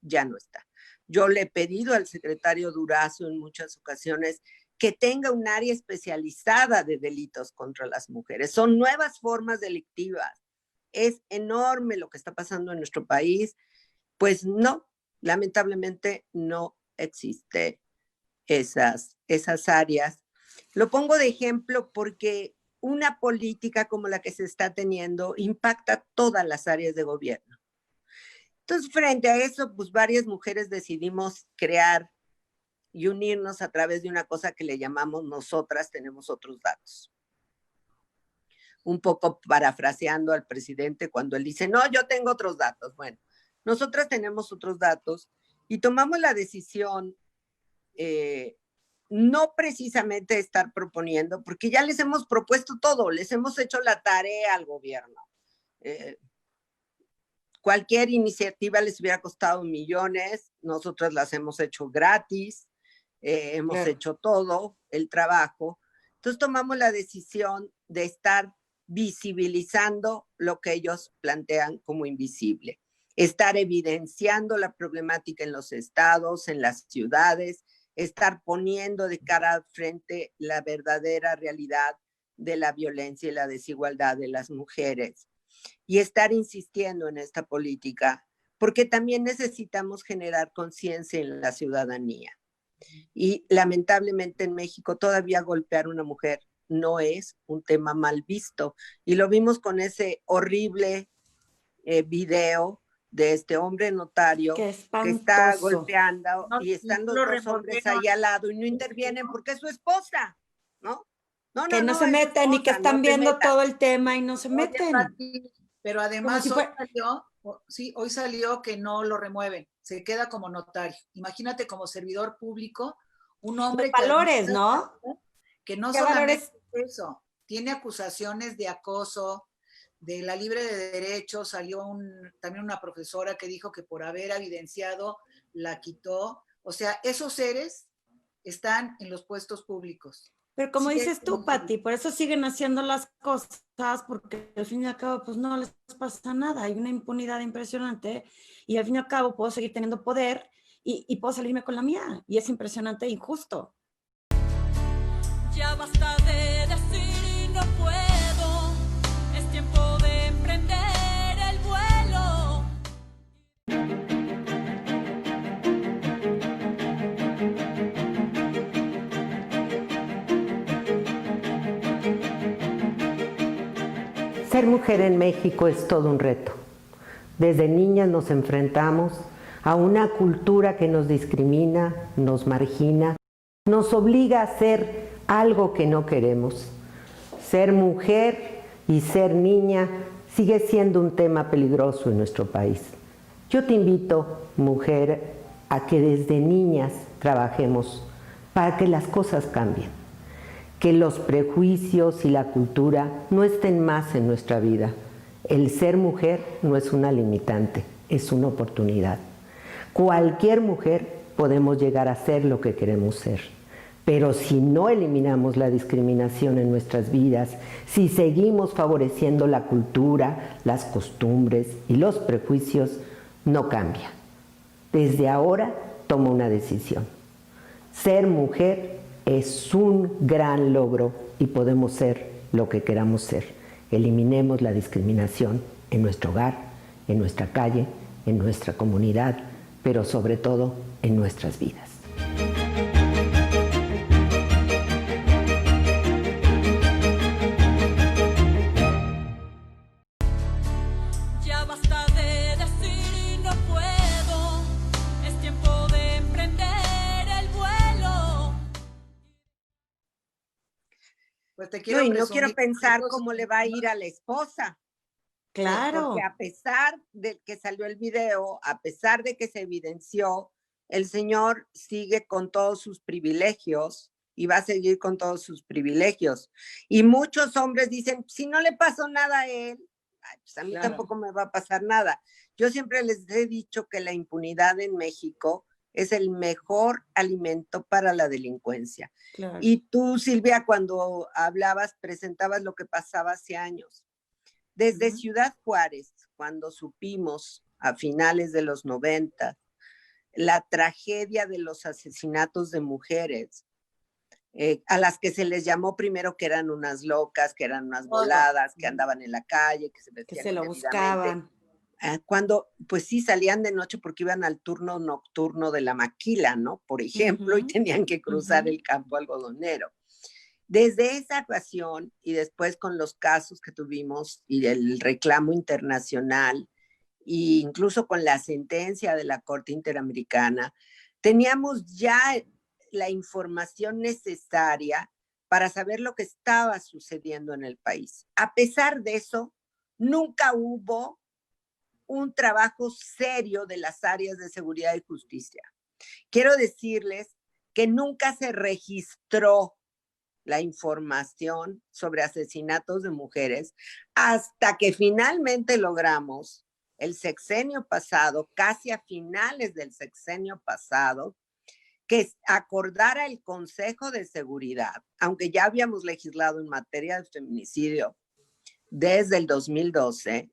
ya no está. Yo le he pedido al secretario Durazo en muchas ocasiones que tenga un área especializada de delitos contra las mujeres. Son nuevas formas delictivas. Es enorme lo que está pasando en nuestro país. Pues no, lamentablemente no existe esas áreas. Lo pongo de ejemplo porque una política como la que se está teniendo impacta todas las áreas de gobierno. Entonces, frente a eso, pues varias mujeres decidimos crear y unirnos a través de una cosa que le llamamos Nosotras Tenemos Otros Datos. Un poco parafraseando al presidente cuando él dice, no, yo tengo otros datos. Bueno, nosotras tenemos otros datos y tomamos la decisión no precisamente estar proponiendo, porque ya les hemos propuesto todo, les hemos hecho la tarea al gobierno. Cualquier iniciativa les hubiera costado millones, nosotros las hemos hecho gratis, hemos hecho todo el trabajo. Entonces tomamos la decisión de estar visibilizando lo que ellos plantean como invisible, estar evidenciando la problemática en los estados, en las ciudades, estar poniendo de cara al frente la verdadera realidad de la violencia y la desigualdad de las mujeres y estar insistiendo en esta política, porque también necesitamos generar conciencia en la ciudadanía. Y lamentablemente en México todavía golpear a una mujer no es un tema mal visto. Y lo vimos con ese horrible video de este hombre notario que está golpeando y están los dos hombres ahí al lado y no intervienen porque es su esposa, ¿no? Que no se meten y que están viendo todo el tema y no se meten. Pero además hoy salió que no lo remueven, se queda como notario. Imagínate como servidor público, un hombre valores, ¿no? Que no solamente eso, tiene acusaciones de acoso, de la libre de derecho, salió también una profesora que dijo que por haber evidenciado la quitó. O sea, esos seres están en los puestos públicos. Pero como dices tú, Pati, por eso siguen haciendo las cosas, porque al fin y al cabo, pues no les pasa nada. Hay una impunidad impresionante y al fin y al cabo puedo seguir teniendo poder y puedo salirme con la mía. Y es impresionante e injusto. Ya basta de decir no puedo, es tiempo de emprender el vuelo. Ser mujer en México es todo un reto. Desde niñas nos enfrentamos a una cultura que nos discrimina, nos margina, nos obliga a hacer algo que no queremos. Ser mujer y ser niña sigue siendo un tema peligroso en nuestro país. Yo te invito, mujer, a que desde niñas trabajemos para que las cosas cambien, que los prejuicios y la cultura no estén más en nuestra vida. El ser mujer no es una limitante, es una oportunidad. Cualquier mujer podemos llegar a ser lo que queremos ser. Pero si no eliminamos la discriminación en nuestras vidas, si seguimos favoreciendo la cultura, las costumbres y los prejuicios, no cambia. Desde ahora toma una decisión. Ser mujer es un gran logro y podemos ser lo que queramos ser. Eliminemos la discriminación en nuestro hogar, en nuestra calle, en nuestra comunidad, pero sobre todo en nuestras vidas. Ya basta de decir no puedo, es tiempo de emprender el vuelo. Pues te quiero no, y no quiero pensar cómo le va a ir a la esposa. Claro. Porque a pesar de que salió el video, a pesar de que se evidenció, el señor sigue con todos sus privilegios y va a seguir con todos sus privilegios. Y muchos hombres dicen, si no le pasó nada a él, pues a mí tampoco me va a pasar nada. Yo siempre les he dicho que la impunidad en México es el mejor alimento para la delincuencia. Claro. Y tú, Silvia, cuando hablabas, presentabas lo que pasaba hace años. Desde Ciudad Juárez, cuando supimos a finales de los 90 la tragedia de los asesinatos de mujeres, a las que se les llamó primero que eran unas locas, que eran unas voladas, que andaban en la calle, que se vestían que se lo indebidamente. buscaban. Cuando, pues sí, salían de noche porque iban al turno nocturno de la maquila, ¿no? Por ejemplo, y tenían que cruzar el campo algodonero. Desde esa ocasión y después con los casos que tuvimos y el reclamo internacional e incluso con la sentencia de la Corte Interamericana, teníamos ya la información necesaria para saber lo que estaba sucediendo en el país. A pesar de eso, nunca hubo un trabajo serio de las áreas de seguridad y justicia. Quiero decirles que nunca se registró la información sobre asesinatos de mujeres hasta que finalmente logramos el sexenio pasado, casi a finales del sexenio pasado, que acordara el Consejo de Seguridad, aunque ya habíamos legislado en materia de feminicidio desde el 2012,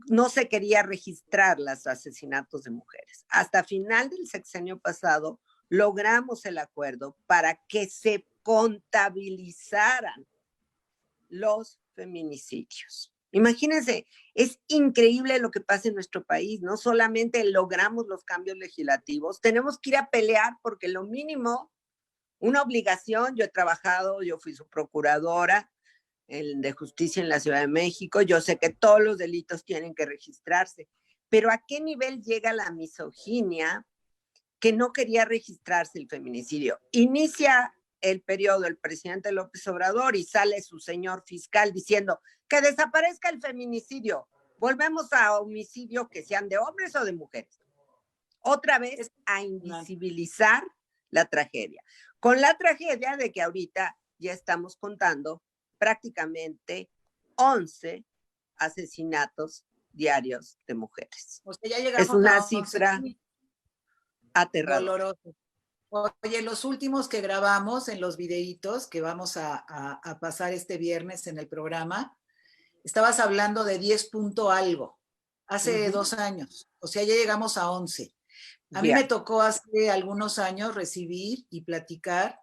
no se quería registrar los asesinatos de mujeres. Hasta final del sexenio pasado logramos el acuerdo para que se contabilizaran los feminicidios. Imagínense, es increíble lo que pasa en nuestro país. No solamente logramos los cambios legislativos, tenemos que ir a pelear porque lo mínimo, una obligación, yo he trabajado, yo fui su procuradora de justicia en la Ciudad de México, yo sé que todos los delitos tienen que registrarse, pero ¿a qué nivel llega la misoginia que no quería registrarse el feminicidio? Inicia el periodo el presidente López Obrador y sale su señor fiscal diciendo que desaparezca el feminicidio. Volvemos a homicidio, que sean de hombres o de mujeres. Otra vez a invisibilizar la tragedia. Con la tragedia de que ahorita ya estamos contando prácticamente 11 asesinatos diarios de mujeres. O sea, ya llegamos es una a 11, cifra sí, aterradora. dolorosa. Oye, los últimos que grabamos en los videitos que vamos a pasar este viernes en el programa, estabas hablando de 10 punto algo, hace 2 años, o sea, ya llegamos a 11. A mí me tocó hace algunos años recibir y platicar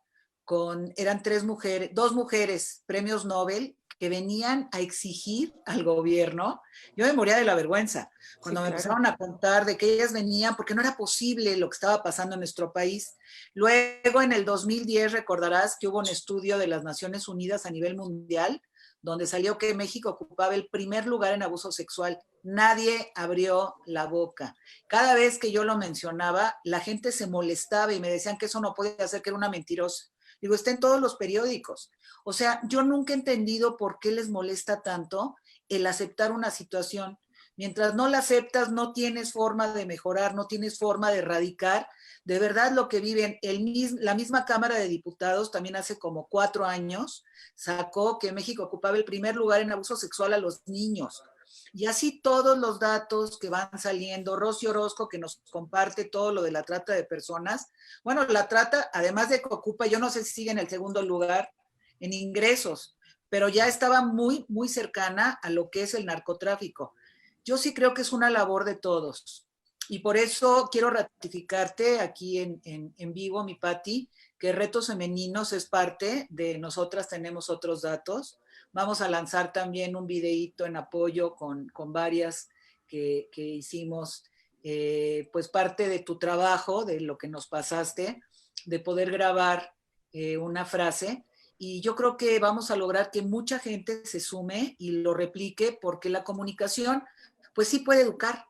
eran 2 mujeres, premios Nobel, que venían a exigir al gobierno. Yo me moría de la vergüenza cuando me empezaron a contar de que ellas venían, porque no era posible lo que estaba pasando en nuestro país. Luego, en el 2010, recordarás que hubo un estudio de las Naciones Unidas a nivel mundial, donde salió que México ocupaba el primer lugar en abuso sexual. Nadie abrió la boca. Cada vez que yo lo mencionaba, la gente se molestaba y me decían que eso no podía ser, que era una mentirosa. Digo, está en todos los periódicos. O sea, yo nunca he entendido por qué les molesta tanto el aceptar una situación. Mientras no la aceptas, no tienes forma de mejorar, no tienes forma de erradicar de verdad lo que viven. La misma Cámara de Diputados también hace como 4 años sacó que México ocupaba el primer lugar en abuso sexual a los niños. Y así todos los datos que van saliendo, Rosy Orozco, que nos comparte todo lo de la trata de personas. Bueno, la trata, además de que ocupa, yo no sé si sigue en el segundo lugar en ingresos, pero ya estaba muy, muy cercana a lo que es el narcotráfico. Yo sí creo que es una labor de todos. Y por eso quiero ratificarte aquí en vivo, mi Pati, que Retos Femeninos es parte de Nosotras Tenemos Otros Datos. Vamos a lanzar también un videíto en apoyo con varias que hicimos, pues parte de tu trabajo, de lo que nos pasaste, de poder grabar una frase. Y yo creo que vamos a lograr que mucha gente se sume y lo replique, porque la comunicación, pues sí puede educar.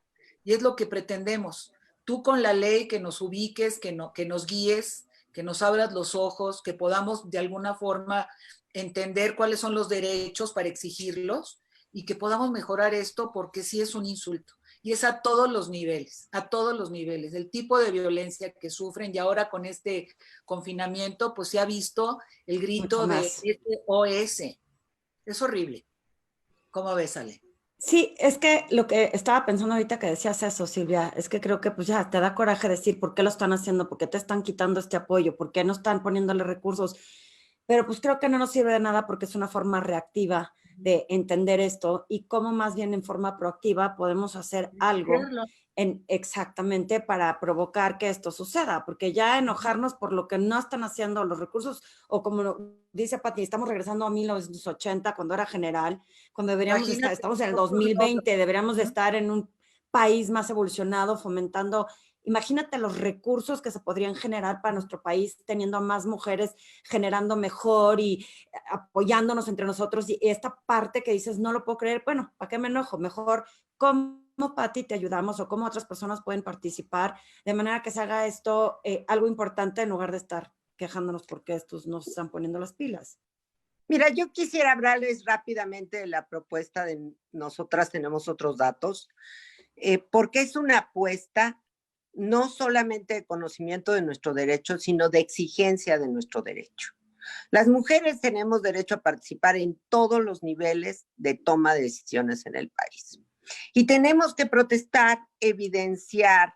Y es lo que pretendemos. Tú con la ley que nos ubiques, que nos guíes, que nos abras los ojos, que podamos de alguna forma entender cuáles son los derechos para exigirlos y que podamos mejorar esto, porque sí es un insulto. Y es a todos los niveles, el tipo de violencia que sufren. Y ahora con este confinamiento, pues se ha visto el grito de SOS. Es horrible. ¿Cómo ves, Ale? Sí, es que lo que estaba pensando ahorita que decías eso, Silvia, es que creo que pues ya te da coraje decir por qué lo están haciendo, por qué te están quitando este apoyo, por qué no están poniéndole recursos, pero pues creo que no nos sirve de nada, porque es una forma reactiva de entender esto, y cómo más bien en forma proactiva podemos hacer algo exactamente para provocar que esto suceda, porque ya enojarnos por lo que no están haciendo los recursos, o como dice Pati, estamos regresando a 1980, cuando era general, cuando deberíamos estar, estamos en el 2020, deberíamos de estar en un país más evolucionado, fomentando. Imagínate los recursos que se podrían generar para nuestro país, teniendo a más mujeres generando mejor y apoyándonos entre nosotros. Y esta parte que dices, no lo puedo creer, bueno, ¿para qué me enojo? Mejor, ¿cómo, Pati, te ayudamos, o cómo otras personas pueden participar de manera que se haga esto algo importante, en lugar de estar quejándonos porque estos no se están poniendo las pilas? Mira, yo quisiera hablarles rápidamente de la propuesta de Nosotras Tenemos Otros Datos, porque es una apuesta no solamente de conocimiento de nuestro derecho, sino de exigencia de nuestro derecho. Las mujeres tenemos derecho a participar en todos los niveles de toma de decisiones en el país. Y tenemos que protestar, evidenciar,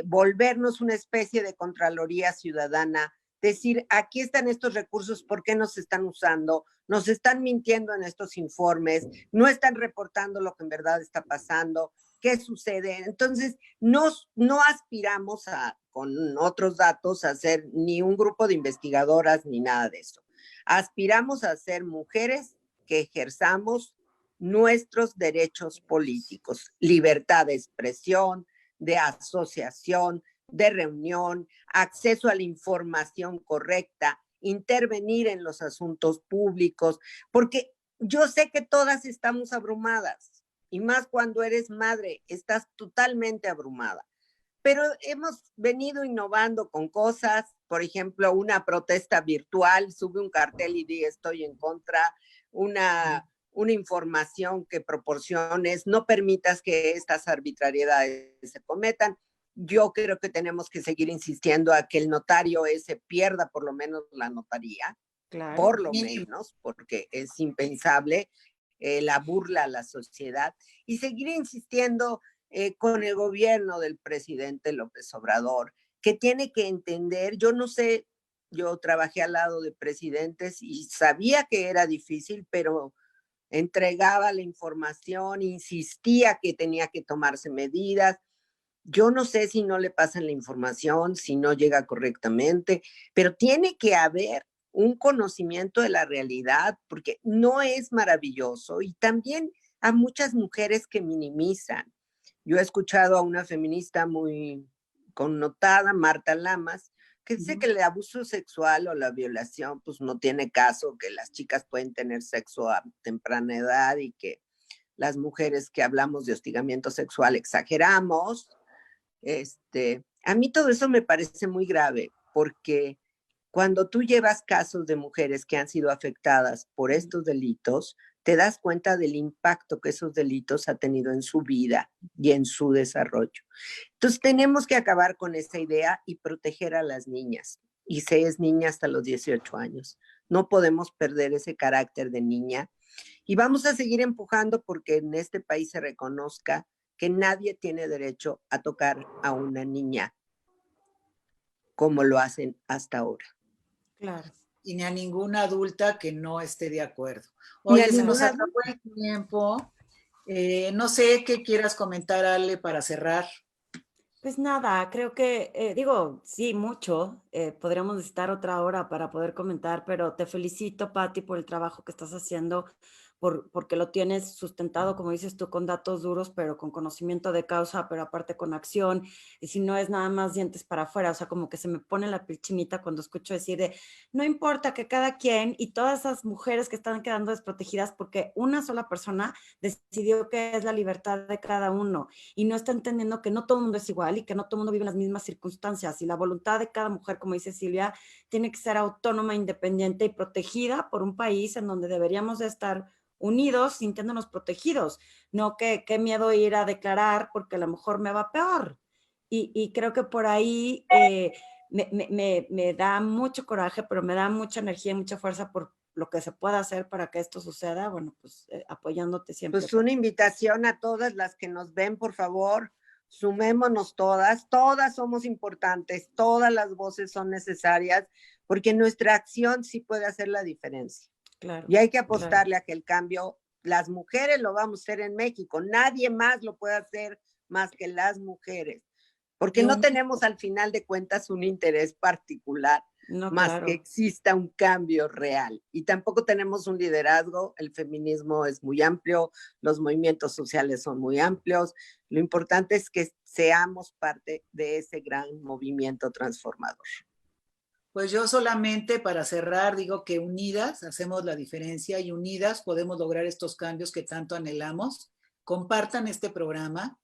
volvernos una especie de Contraloría Ciudadana, decir, aquí están estos recursos, ¿por qué no se están usando? Nos están mintiendo en estos informes, no están reportando lo que en verdad está pasando, ¿qué sucede? Entonces, no aspiramos con otros datos a ser ni un grupo de investigadoras ni nada de eso. Aspiramos a ser mujeres que ejerzamos nuestros derechos políticos, libertad de expresión, de asociación, de reunión, acceso a la información correcta, intervenir en los asuntos públicos, porque yo sé que todas estamos abrumadas, y más cuando eres madre, estás totalmente abrumada. Pero hemos venido innovando con cosas, por ejemplo, una protesta virtual, sube un cartel y di estoy en contra, una información que proporciones, no permitas que estas arbitrariedades se cometan. Yo creo que tenemos que seguir insistiendo a que el notario ese pierda por lo menos la notaría, claro, por lo menos, porque es impensable la burla a la sociedad, y seguir insistiendo con el gobierno del presidente López Obrador, que tiene que entender, yo no sé, yo trabajé al lado de presidentes y sabía que era difícil, pero entregaba la información, insistía que tenía que tomarse medidas. Yo no sé si no le pasan la información, si no llega correctamente, pero tiene que haber un conocimiento de la realidad, porque no es maravilloso. Y también a muchas mujeres que minimizan. Yo he escuchado a una feminista muy connotada, Marta Lamas, que dice que el abuso sexual o la violación, pues no tiene caso, que las chicas pueden tener sexo a temprana edad y que las mujeres que hablamos de hostigamiento sexual exageramos. A mí todo eso me parece muy grave, porque cuando tú llevas casos de mujeres que han sido afectadas por estos delitos, te das cuenta del impacto que esos delitos han tenido en su vida y en su desarrollo. Entonces tenemos que acabar con esa idea y proteger a las niñas. Y se es niña hasta los 18 años. No podemos perder ese carácter de niña. Y vamos a seguir empujando porque en este país se reconozca que nadie tiene derecho a tocar a una niña como lo hacen hasta ahora. Claro. Y ni a ninguna adulta que no esté de acuerdo. Oye, se nos acabó el tiempo. No sé qué quieras comentar, Ale, para cerrar. Pues nada, creo que, sí, mucho. Podríamos necesitar otra hora para poder comentar, pero te felicito, Pati, por el trabajo que estás haciendo, porque lo tienes sustentado, como dices tú, con datos duros, pero con conocimiento de causa, pero aparte con acción, y si no es nada más dientes para afuera, o sea, como que se me pone la piel chinita cuando escucho decir de, no importa que cada quien, y todas esas mujeres que están quedando desprotegidas porque una sola persona decidió que es la libertad de cada uno, y no está entendiendo que no todo el mundo es igual, y que no todo el mundo vive en las mismas circunstancias, y la voluntad de cada mujer, como dice Silvia, tiene que ser autónoma, independiente y protegida por un país en donde deberíamos de estar unidos, sintiéndonos protegidos, no que qué miedo ir a declarar porque a lo mejor me va peor. Y creo que por ahí me da mucho coraje, pero me da mucha energía y mucha fuerza por lo que se pueda hacer para que esto suceda, bueno, pues apoyándote siempre. Pues una invitación a todas las que nos ven, por favor, sumémonos todas somos importantes, todas las voces son necesarias, porque nuestra acción sí puede hacer la diferencia. Claro, y hay que apostarle a que el cambio, las mujeres lo vamos a hacer en México, nadie más lo puede hacer más que las mujeres, porque no tenemos al final de cuentas un interés particular, más que exista un cambio real, y tampoco tenemos un liderazgo, el feminismo es muy amplio, los movimientos sociales son muy amplios, lo importante es que seamos parte de ese gran movimiento transformador. Pues yo solamente para cerrar digo que unidas hacemos la diferencia y unidas podemos lograr estos cambios que tanto anhelamos. Compartan este programa.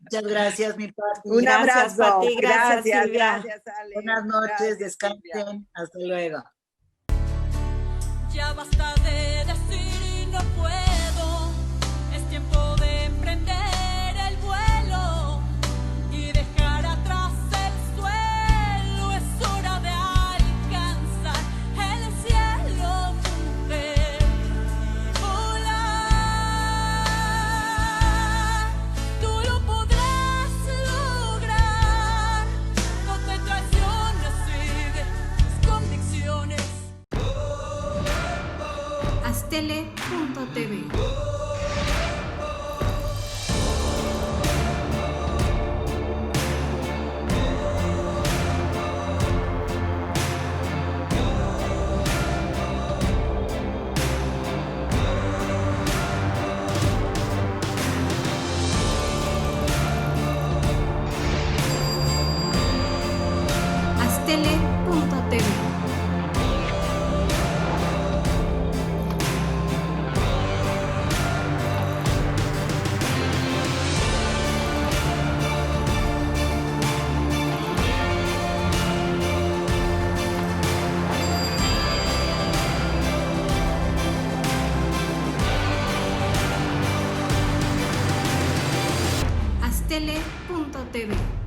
Muchas gracias, mi Pati. Un abrazo. Pati, gracias, Silvia. Gracias, Ale. Buenas noches, Gracias, descansen. Silvia. Hasta luego. Ya basta de decir no puedo, es tiempo de emprender el vuelo y dejar Astele.tv. Astele.tv. Astele.tv.